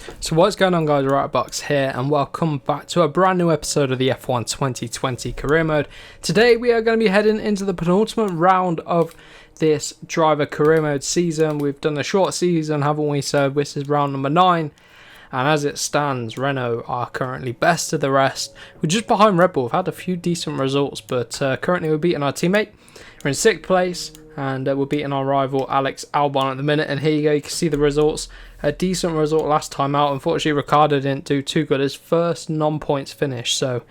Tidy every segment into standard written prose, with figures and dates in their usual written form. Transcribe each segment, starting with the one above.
So what's going on, guys? Box here, and welcome back to a brand new episode of the F1 2020 career mode. Today we are going to be heading into the penultimate round of this driver career mode season. We've done a short season, haven't we? So this is round number 9, and as it stands, Renault are currently best of the rest. We're just behind Red Bull. We've had a few decent results, but currently we're beating our teammate. We're in 6th place, and we're beating our rival Alex Albon at the minute. And here you go, you can see the results. A decent result last time out. Unfortunately, Ricciardo didn't do too good. His first non-points finish, so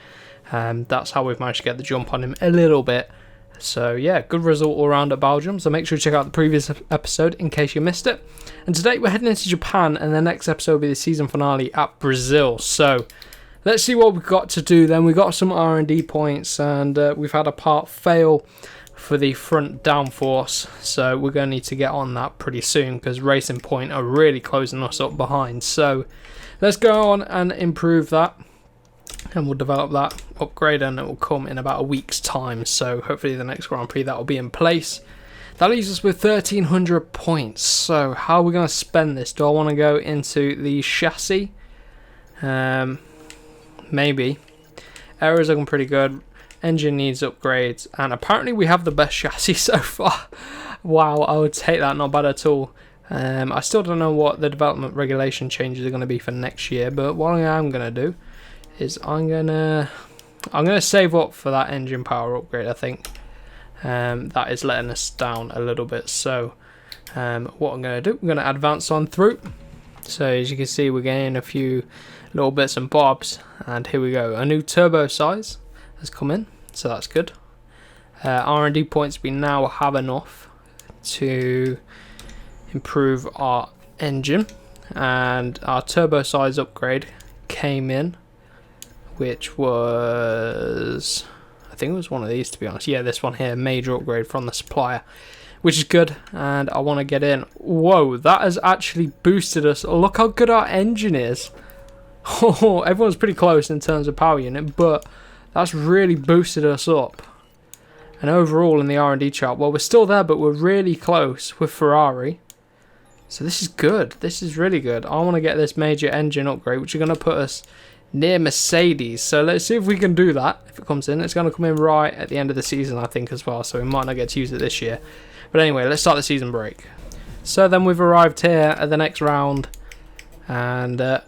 that's how we've managed to get the jump on him a little bit. So yeah, good result all around at Belgium. So make sure to check out the previous episode in case you missed it. And today we're heading into Japan, and the next episode will be the season finale at Brazil. So let's see what we've got to do then. We've got some R&D points, and we've had a part fail for the front downforce, so we're going to need to get on that pretty soon because Racing Point are really closing us up behind. So let's go on and improve that, and we'll develop that upgrade, and it will come in about a week's time. So hopefully the next Grand Prix that will be in place. That leaves us with 1300 points. So how are we going to spend this? Do I want to go into the chassis? Maybe. Aero's looking pretty good. Engine needs upgrades, and apparently we have the best chassis so far. Wow, I would take that, not bad at all. I still don't know what the development regulation changes are going to be for next year, but what I am going to do is I'm going to save up for that engine power upgrade, I think. That is letting us down a little bit, so what I'm going to do, I'm going to advance on through. So as you can see, we're getting a few little bits and bobs, and here we go. A new turbo size has come in, so that's good. R&D points, we now have enough to improve our engine, and our turbo size upgrade came in, which was, I think it was one of these, to be honest. Yeah, this one here, major upgrade from the supplier, which is good, and I want to get in. Whoa, that has actually boosted us. Look how good our engine is. Oh, everyone's pretty close in terms of power unit, but that's really boosted us up. And overall in the R&D chart, well, we're still there, but we're really close with Ferrari. So this is good. This is really good. I want to get this major engine upgrade, which is going to put us near Mercedes. So let's see if we can do that. If it comes in, it's going to come in right at the end of the season, I think, as well. So we might not get to use it this year. But anyway, let's start the season break. So then we've arrived here at the next round. And there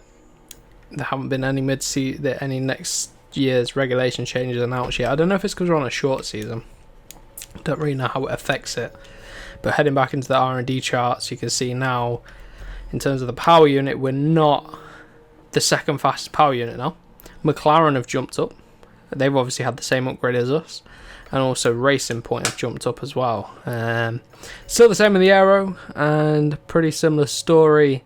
haven't been any any next year's regulation changes announced yet. I don't know if it's because we're on a short season. Don't really know how it affects it. But heading back into the R&D charts, you can see now, in terms of the power unit, we're not the second fastest power unit now. McLaren have jumped up. They've obviously had the same upgrade as us. And also Racing Point have jumped up as well. Still the same in the aero, and pretty similar story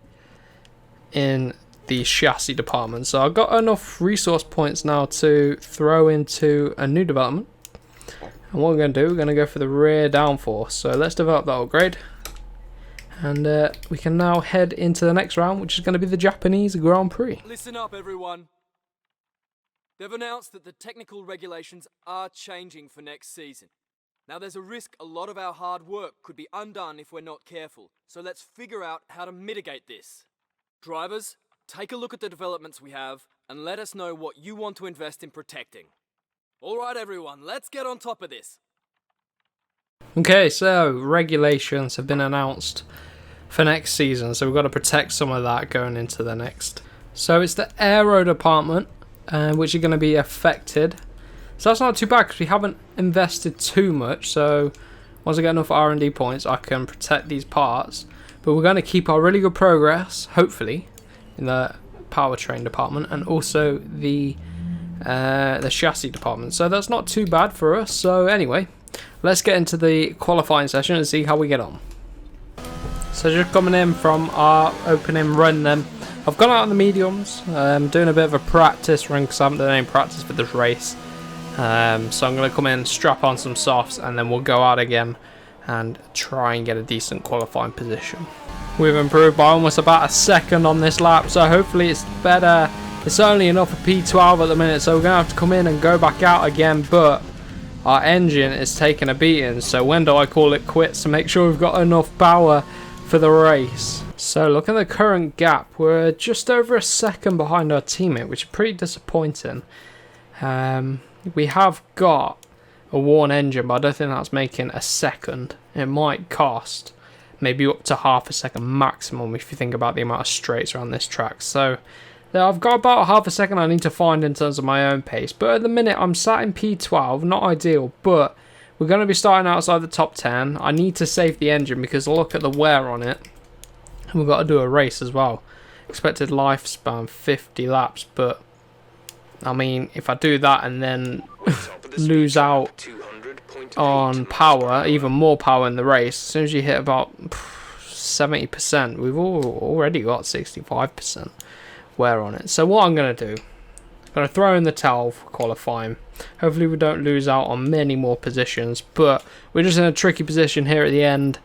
in the chassis department. So I've got enough resource points now to throw into a new development, and what we're going to do, we're going to go for the rear downforce. So let's develop that upgrade, and we can now head into the next round, which is going to be the Japanese Grand Prix. Listen up, everyone. They've announced that the technical regulations are changing for next season. Now there's a risk a lot of our hard work could be undone if we're not careful, so let's figure out how to mitigate this. Drivers, take a look at the developments we have and let us know what you want to invest in protecting. Alright everyone, let's get on top of this. Okay, so regulations have been announced for next season, so we've got to protect some of that going into the next. So it's the aero department which are going to be affected. So that's not too bad because we haven't invested too much, so once I get enough R&D points I can protect these parts. But we're going to keep our really good progress, hopefully, in the powertrain department, and also the chassis department. So that's not too bad for us. So anyway, let's get into the qualifying session and see how we get on. So just coming in from our opening run then, I've gone out on the mediums, doing a bit of a practice run because I haven't done any practice for this race. So I'm going to come in, strap on some softs, and then we'll go out again and try and get a decent qualifying position. We've improved by almost about a second on this lap, so hopefully it's better. It's only enough for P12 at the minute, so we're going to have to come in and go back out again, but our engine is taking a beating, so when do I call it quits to make sure we've got enough power for the race? So look at the current gap. We're just over a second behind our teammate, which is pretty disappointing. We have got a worn engine, but I don't think that's making a second. It might cost maybe up to half a second maximum if you think about the amount of straights around this track. So I've got about half a second I need to find in terms of my own pace. But at the minute I'm sat in P12, not ideal, but we're going to be starting outside the top 10. I need to save the engine because look at the wear on it. And we've got to do a race as well. Expected lifespan 50 laps, but I mean, if I do that and then lose out on power, even more power in the race, as soon as you hit about 70%, we've already got 65% wear on it. So what I'm going to do, I'm going to throw in the towel for qualifying. Hopefully we don't lose out on many more positions, but we're just in a tricky position here at the end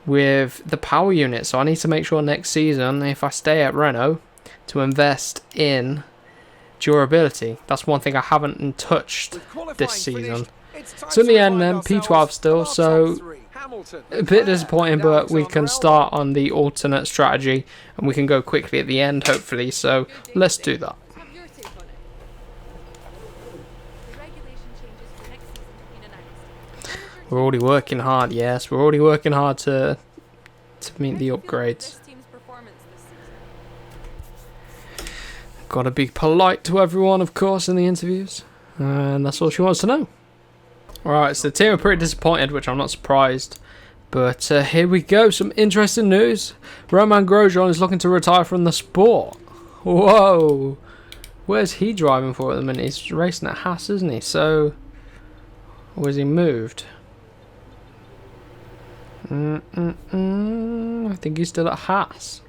with the power unit. So I need to make sure next season, if I stay at Renault, to invest in durability. That's one thing I haven't touched this season. So in the end then, P12 still, so a bit disappointing, but we can start on the alternate strategy and we can go quickly at the end hopefully, so let's do that. We're already working hard, yes, we're already working hard to meet the upgrades. Gotta be polite to everyone, of course, in the interviews, and that's all she wants to know. Alright, so the team are pretty disappointed, which I'm not surprised, but here we go, some interesting news. Romain Grosjean is looking to retire from the sport. Whoa, where's he driving for at the minute? He's racing at Haas, isn't he? So, where's he moved? I think he's still at Haas.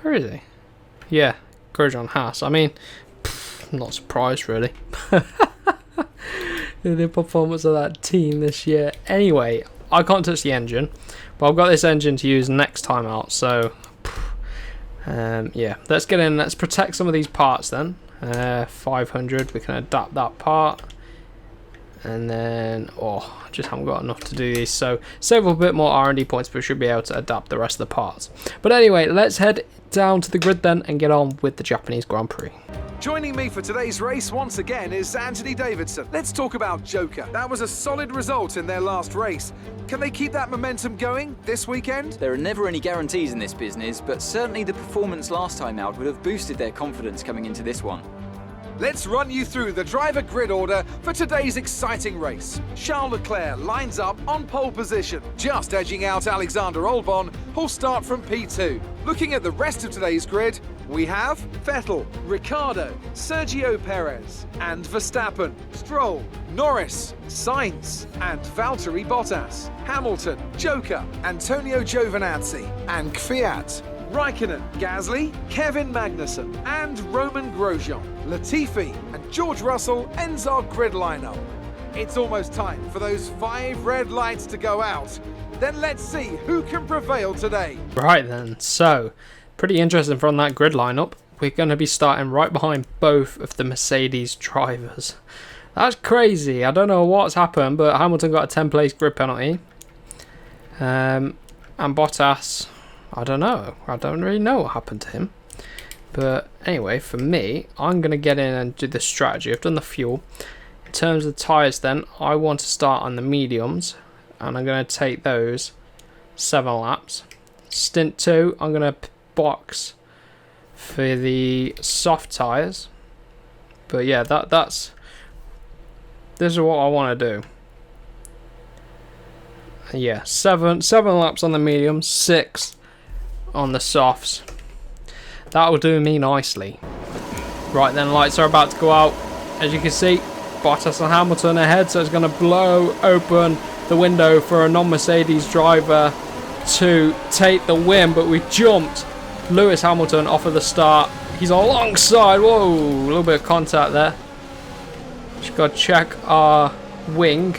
Where is he? Yeah, Grosjean Haas. I mean, I'm not surprised really. The performance of that team this year. Anyway, I can't touch the engine, but I've got this engine to use next time out. So, yeah, let's get in. Let's protect some of these parts then. 500, we can adapt that part. And then, I just haven't got enough to do these, so save a bit more R&D points, but we should be able to adapt the rest of the parts. But anyway, let's head down to the grid then and get on with the Japanese Grand Prix. Joining me for today's race once again is Anthony Davidson. Let's talk about Joker. That was a solid result in their last race. Can they keep that momentum going this weekend? There are never any guarantees in this business, but certainly the performance last time out would have boosted their confidence coming into this one. Let's run you through the driver grid order for today's exciting race. Charles Leclerc lines up on pole position, just edging out Alexander Albon, who'll start from P2. Looking at the rest of today's grid, we have Vettel, Ricciardo, Sergio Perez, and Verstappen, Stroll, Norris, Sainz, and Valtteri Bottas, Hamilton, Joker, Antonio Giovinazzi, and Kvyat, Raikkonen, Gasly, Kevin Magnussen, and Romain Grosjean. Latifi and George Russell ends our grid lineup. It's almost time for those 5 red lights to go out. Then let's see who can prevail today. Right then, so pretty interesting from that grid lineup. We're going to be starting right behind both of the Mercedes drivers. That's crazy. I don't know what's happened, but Hamilton got a 10-place grid penalty. And Bottas, I don't know. I don't really know what happened to him. But anyway, for me, I'm going to get in and do the strategy. I've done the fuel. In terms of the tyres then, I want to start on the mediums. And I'm going to take those 7 laps. Stint 2, I'm going to box for the soft tyres. But yeah, this is what I want to do. Yeah, 7 laps on the mediums, 6 on the softs. That will do me nicely. Right then, lights are about to go out. As you can see, Bottas and Hamilton ahead, so it's going to blow open the window for a non-Mercedes driver to take the win, but we jumped Lewis Hamilton off of the start. He's alongside. Whoa, a little bit of contact there. Just got to check our wing.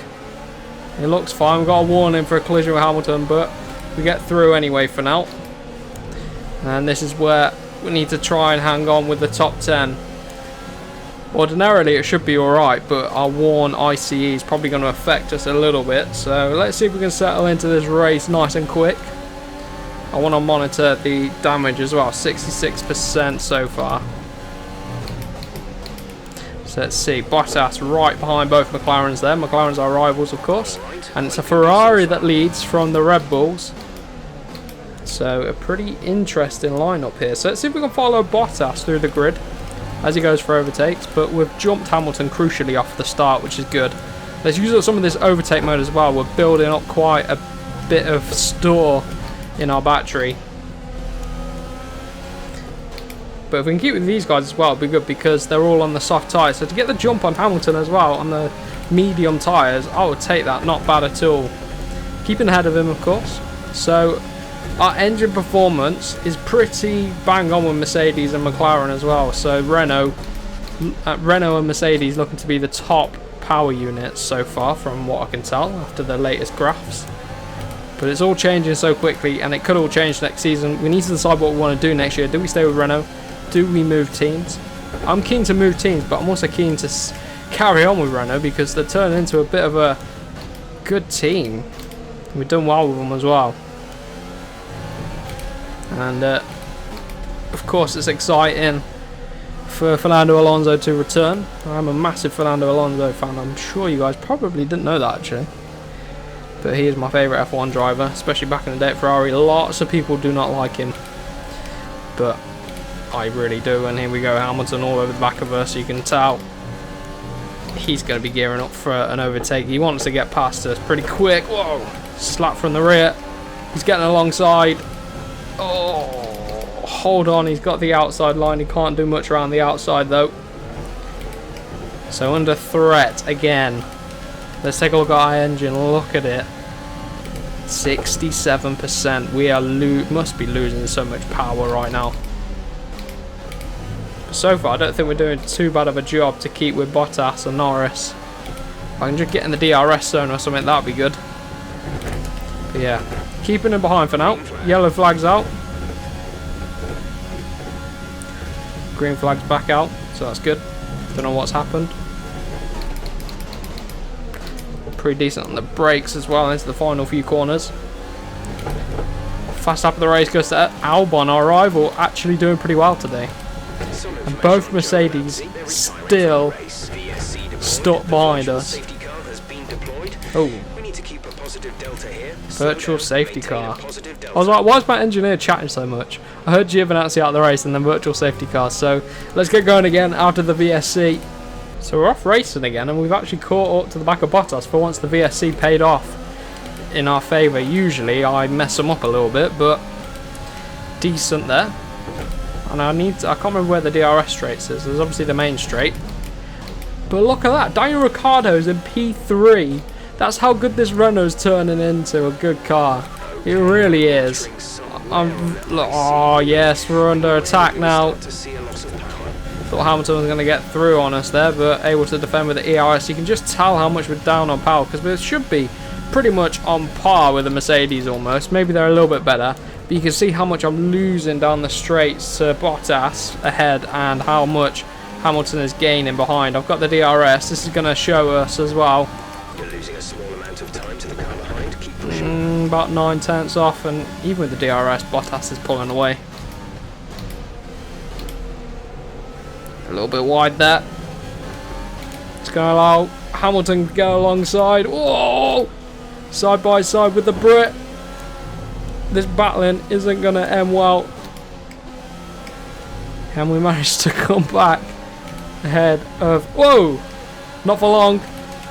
It looks fine. We've got a warning for a collision with Hamilton, but we get through anyway for now. And this is where we need to try and hang on with the top 10. Ordinarily it should be alright, but our worn ICE is probably going to affect us a little bit. So let's see if we can settle into this race nice and quick. I want to monitor the damage as well. 66% so far. So let's see. Bottas right behind both McLarens there. McLarens are rivals, of course. And it's a Ferrari that leads from the Red Bulls. So a pretty interesting lineup here. So let's see if we can follow Bottas through the grid as he goes for overtakes. But we've jumped Hamilton crucially off the start, which is good. Let's use up some of this overtake mode as well. We're building up quite a bit of store in our battery. But if we can keep with these guys as well, it'll be good because they're all on the soft tyres. So to get the jump on Hamilton as well on the medium tyres, I would take that. Not bad at all. Keeping ahead of him, of course. So our engine performance is pretty bang on with Mercedes and McLaren as well. So Renault and Mercedes looking to be the top power units so far from what I can tell after the latest graphs. But it's all changing so quickly and it could all change next season. We need to decide what we want to do next year. Do we stay with Renault? Do we move teams? I'm keen to move teams, but I'm also keen to carry on with Renault because they're turning into a bit of a good team. We've done well with them as well. And of course it's exciting for Fernando Alonso to return. I'm a massive Fernando Alonso fan. I'm sure you guys probably didn't know that actually. But he is my favourite F1 driver, especially back in the day at Ferrari. Lots of people do not like him. But I really do. And here we go, Hamilton all over the back of us. You can tell he's going to be gearing up for an overtake. He wants to get past us pretty quick. Whoa! Slap from the rear. He's getting alongside. Oh, hold on. He's got the outside line. He can't do much around the outside though. So under threat again. Let's take a look at our engine. Look at it. 67%. We are must be losing so much power right now. But so far, I don't think we're doing too bad of a job to keep with Bottas and Norris. If I can just get in the DRS zone or something, that'd be good. But yeah, keeping them behind for now. Yellow flag's out. Green flag's back out, so that's good. Don't know what's happened. Pretty decent on the brakes as well into the final few corners. Fast lap of the race goes to Albon, our rival, actually doing pretty well today. And both Mercedes still stuck behind us. Oh, virtual safety car. I was like, why is my engineer chatting so much? I heard Giovinazzi out of the race and then virtual safety car. So let's get going again after the VSC. So we're off racing again and we've actually caught up to the back of Bottas for once the VSC paid off in our favour. Usually I mess them up a little bit, but decent there. And I can't remember where the DRS straights is. There's obviously the main straight. But look at that, Daniel Ricciardo's in P3. That's how good this Renault's turning into a good car. It really is. Oh yes, we're under attack now. Thought Hamilton was going to get through on us there, but able to defend with the ERS. You can just tell how much we're down on power because we should be pretty much on par with the Mercedes almost. Maybe they're a little bit better, but you can see how much I'm losing down the straights to Bottas ahead and how much Hamilton is gaining behind. I've got the DRS. This is going to show us as well. You're losing a small amount of time to the car behind. Keep pushing. About 9/10 off, and even with the DRS, Bottas is pulling away. A little bit wide there. It's going to allow Hamilton to go alongside. Whoa! Side by side with the Brit. This battling isn't going to end well. And we managed to come back ahead of... Whoa! Not for long.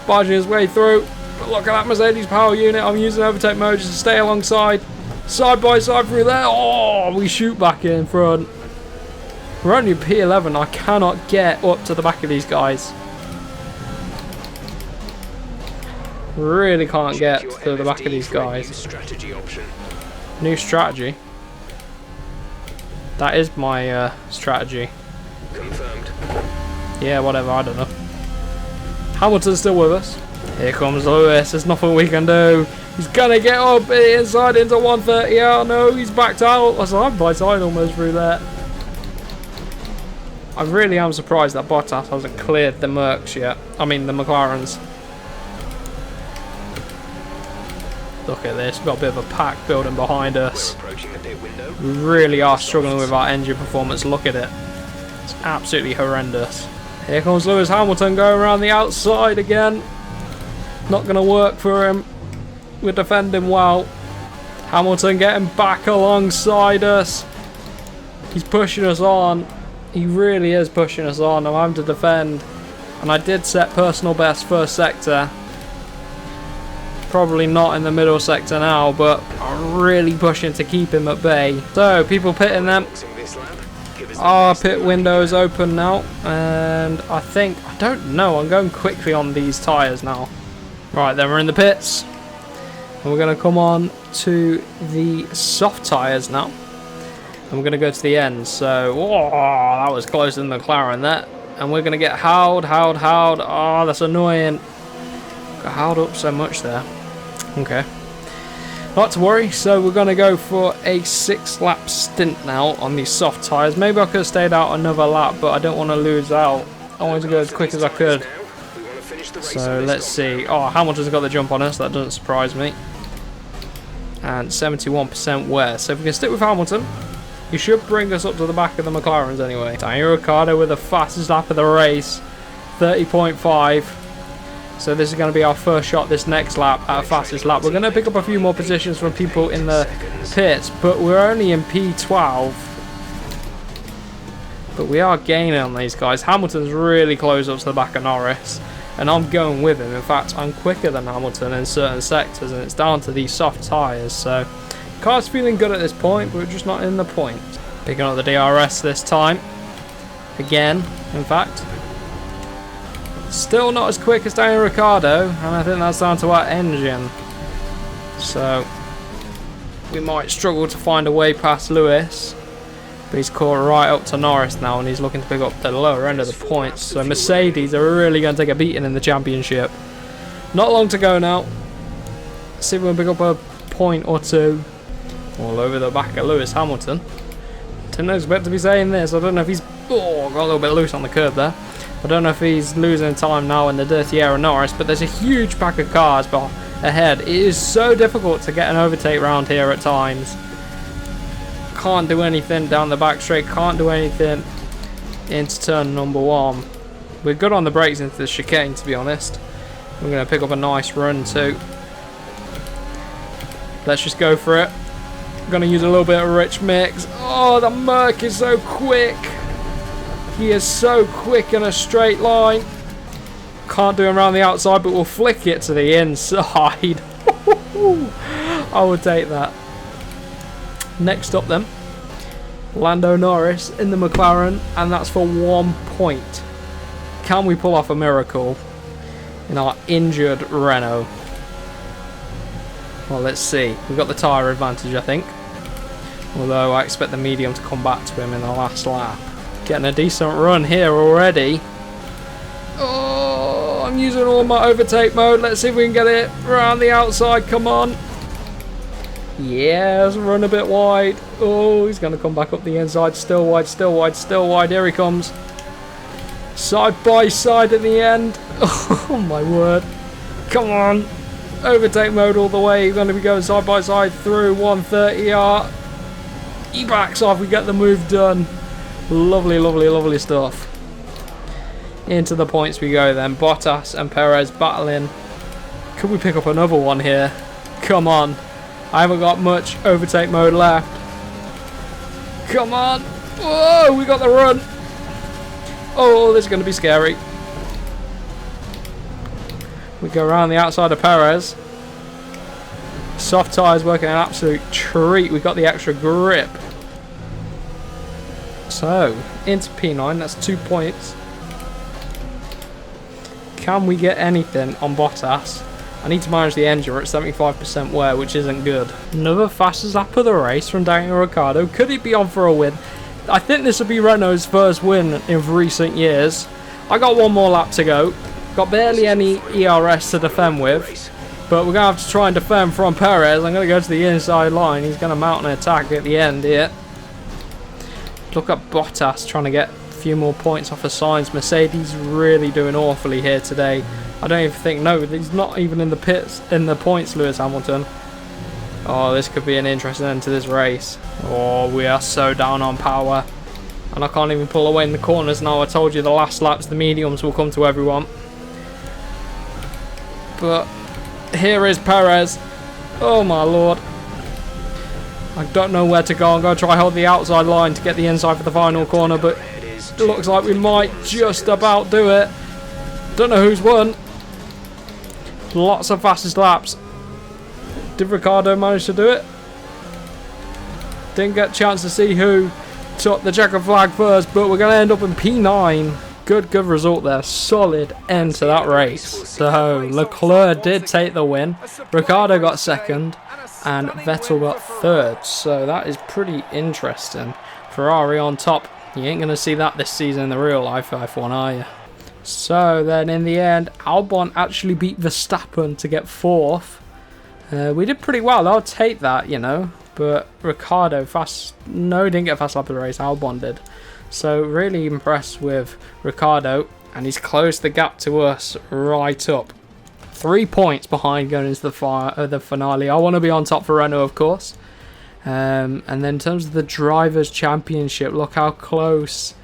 Barging his way through. But look at that Mercedes power unit. I'm using overtake mode just to stay alongside. Side by side through there. Oh! We shoot back in front. We're only P11. I cannot get up to the back of these guys. Really can't get to the back of these guys. New strategy. That is my strategy. Confirmed. Yeah, whatever. I don't know. Hamilton's still with us. Here comes Lewis. There's nothing we can do. He's gonna get up inside into 130. Oh no, he's backed out. I side by side almost through there. I really am surprised that Bottas hasn't cleared the Mercs yet. I mean the McLarens. Look at this, we've got a bit of a pack building behind us. We're approaching the pit window. We really are struggling with our engine performance. Look at it. It's absolutely horrendous. Here comes Lewis Hamilton going around the outside again. Not going to work for him. We're defending well. Hamilton getting back alongside us. He's pushing us on. He really is pushing us on. I'm having to defend. And I did set personal best first sector. Probably not in the middle sector now, but I'm really pushing to keep him at bay. So, people pitting them. Our pit window is open now. And I don't know, I'm going quickly on these tyres now. Right, then we're in the pits. And we're going to come on to the soft tyres now. And we're going to go to the end. So, whoa, that was closer than the McLaren there. And we're going to get howled. Oh, that's annoying. Got howled up so much there. Okay. Not to worry. So, we're going to go for a 6-lap stint now on these soft tyres. Maybe I could have stayed out another lap, but I don't want to lose out. I wanted to go as quick as I could. So, let's see. Oh, Hamilton's got the jump on us. That doesn't surprise me. And 71% wear. So, if we can stick with Hamilton, he should bring us up to the back of the McLarens anyway. Daniel Ricciardo with the fastest lap of the race, 30.5. So this is going to be our first shot this next lap at a fastest lap. We're going to pick up a few more positions from people in the pits, but we're only in P12. But we are gaining on these guys. Hamilton's really close up to the back of Norris, and I'm going with him. In fact, I'm quicker than Hamilton in certain sectors, and it's down to these soft tyres. So car's feeling good at this point, but we're just not in the point. Picking up the DRS this time. Again, in fact. Still not as quick as Daniel Ricciardo, and I think that's down to our engine. So we might struggle to find a way past Lewis. But he's caught right up to Norris now, and he's looking to pick up the lower end of the points. So Mercedes are really going to take a beating in the championship. Not long to go now. Let's see if we can pick up a point or two. All over the back of Lewis Hamilton. Didn't expect to be saying this. I don't know if he's got a little bit loose on the curb there. I don't know if he's losing time now in the dirty air of Norris, but there's a huge pack of cars ahead. It is so difficult to get an overtake round here at times. Can't do anything down the back straight. Can't do anything into turn number 1. We're good on the brakes into the chicane, to be honest. We're going to pick up a nice run too. Let's just go for it. Going to use a little bit of rich mix. Oh, the Merc is so quick. He is so quick in a straight line. Can't do him around the outside, but we'll flick it to the inside. I will take that. Next up then, Lando Norris in the McLaren, and that's for 1 point. Can we pull off a miracle in our injured Renault? Well, let's see. We've got the tyre advantage, I think. Although I expect the medium to come back to him in the last lap. Getting a decent run here already. Oh, I'm using all my overtake mode. Let's see if we can get it around the outside. Come on. Yes, run a bit wide. Oh, he's going to come back up the inside. Still wide, still wide, still wide. Here he comes. Side by side at the end. Oh, my word. Come on. Overtake mode all the way. You're going to be going side by side through 130R. He backs off. We get the move done. Lovely, lovely, lovely stuff. Into the points we go then. Bottas and Perez battling. Could we pick up another one here? Come on. I haven't got much overtake mode left. Come on. Whoa, we got the run. Oh, this is going to be scary. We go around the outside of Perez. Soft tyres working an absolute treat. We got the extra grip. So, into P9, that's 2 points. Can we get anything on Bottas? I need to manage the engine. We're at 75% wear, which isn't good. Another fastest lap of the race from Daniel Ricciardo. Could he be on for a win? I think this will be Renault's first win in recent years. I got one more lap to go. Got barely any ERS to defend with. But we're going to have to try and defend from Perez. I'm going to go to the inside line. He's going to mount an attack at the end here. Look at Bottas trying to get a few more points off of Sainz. Mercedes really doing awfully here today. I don't even think, no, he's not even in the pits, in the points, Lewis Hamilton. Oh, this could be an interesting end to this race. Oh, we are so down on power. And I can't even pull away in the corners now. I told you the last laps, the mediums will come to everyone. But here is Perez. Oh my lord. I don't know where to go. I'm going to try hold the outside line to get the inside for the final corner, but it looks like we might just about do it. Don't know who's won. Lots of fastest laps. Did Ricciardo manage to do it? Didn't get a chance to see who took the checker flag first, but we're going to end up in P9. Good result there. Solid end to that race. So Leclerc did take the win. Ricciardo got second and Vettel got third. So that is pretty interesting. Ferrari on top. You ain't going to see that this season in the real life F1, are you? So then in the end, Albon actually beat Verstappen to get fourth. We did pretty well. I'll take that, you know. But Ricciardo no, he didn't get fast lap of the race. Albon did. So really impressed with Ricciardo, and he's closed the gap to us right up. 3 points behind going into the finale. I want to be on top for Renault, of course. And then in terms of the Drivers' Championship, look how close.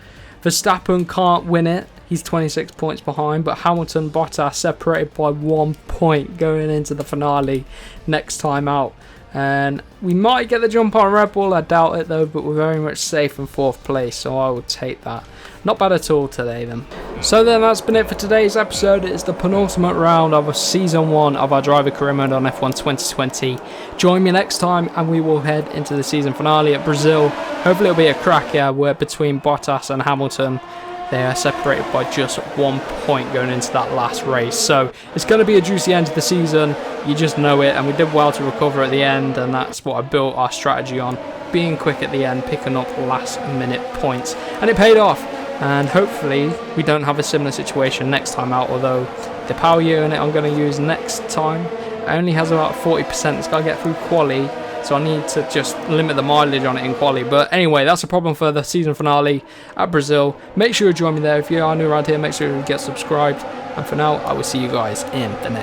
Verstappen can't win it. He's 26 points behind, but Hamilton, Bottas separated by 1 point going into the finale next time out. And we might get the jump on Red Bull, I doubt it though, but we're very much safe in 4th place, so I will take that. Not bad at all today then. So then that's been it for today's episode. It's the penultimate round of Season 1 of our driver career mode on F1 2020. Join me next time and we will head into the season finale at Brazil. Hopefully it'll be a cracker where between Bottas and Hamilton, they are separated by just 1 point going into that last race. So it's going to be a juicy end to the season. You just know it. And we did well to recover at the end. And that's what I built our strategy on. Being quick at the end, picking up last minute points. And it paid off. And hopefully we don't have a similar situation next time out. Although the power unit I'm going to use next time only has about 40%. It's got to get through quali. So I need to just limit the mileage on it in quali. But anyway, that's a problem for the season finale at Brazil. Make sure you join me there. If you are new around here, make sure you get subscribed. And for now, I will see you guys in the next